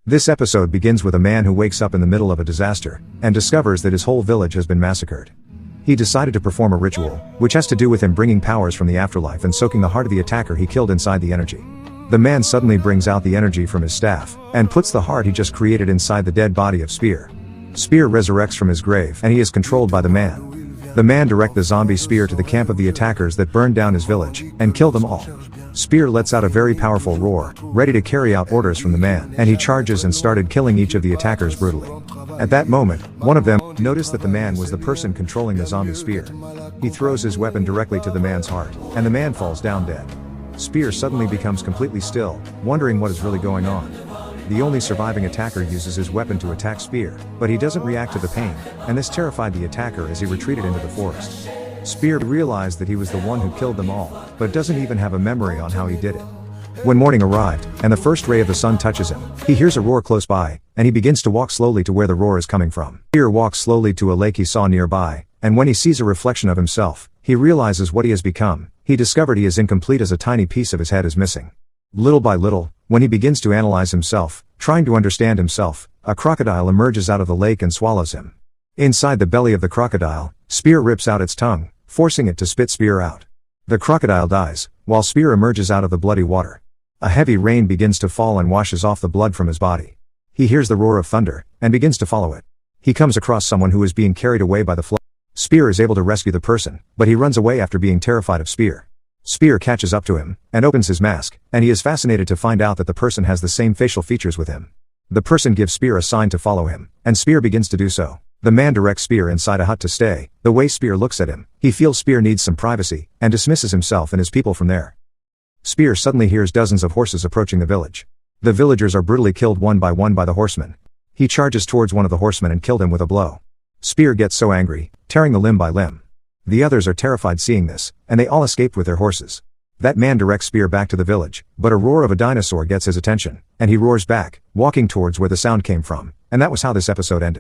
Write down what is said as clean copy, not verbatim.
This episode begins with a man who wakes up in the middle of a disaster, and discovers that his whole village has been massacred. He decided to perform a ritual, which has to do with him bringing powers from the afterlife and soaking the heart of the attacker he killed inside the energy. The man suddenly brings out the energy from his staff, and puts the heart he just created inside the dead body of Spear. Spear resurrects from his grave, and he is controlled by the man. The man directs the zombie Spear to the camp of the attackers that burned down his village, and kill them all. Spear lets out a very powerful roar, ready to carry out orders from the man, and he charges and started killing each of the attackers brutally. At that moment, one of them noticed that the man was the person controlling the zombie Spear. He throws his weapon directly to the man's heart, and the man falls down dead. Spear suddenly becomes completely still, wondering what is really going on. The only surviving attacker uses his weapon to attack Spear, but he doesn't react to the pain, and this terrified the attacker as he retreated into the forest. Spear realized that he was the one who killed them all, but doesn't even have a memory on how he did it. When morning arrived, and the first ray of the sun touches him, he hears a roar close by, and he begins to walk slowly to where the roar is coming from. Spear walks slowly to a lake he saw nearby, and when he sees a reflection of himself, he realizes what he has become. He discovered he is incomplete as a tiny piece of his head is missing. Little by little, when he begins to analyze himself, trying to understand himself, a crocodile emerges out of the lake and swallows him. Inside the belly of the crocodile, Spear rips out its tongue, forcing it to spit Spear out. The crocodile dies, while Spear emerges out of the bloody water. A heavy rain begins to fall and washes off the blood from his body. He hears the roar of thunder, and begins to follow it. He comes across someone who is being carried away by the flood. Spear is able to rescue the person, but he runs away after being terrified of Spear. Spear catches up to him, and opens his mask, and he is fascinated to find out that the person has the same facial features with him. The person gives Spear a sign to follow him, and Spear begins to do so. The man directs Spear inside a hut to stay. The way Spear looks at him, he feels Spear needs some privacy, and dismisses himself and his people from there. Spear suddenly hears dozens of horses approaching the village. The villagers are brutally killed one by the horsemen. He charges towards one of the horsemen and killed him with a blow. Spear gets so angry, tearing the limb by limb. The others are terrified seeing this, and they all escape with their horses. That man directs Spear back to the village, but a roar of a dinosaur gets his attention, and he roars back, walking towards where the sound came from, and that was how this episode ended.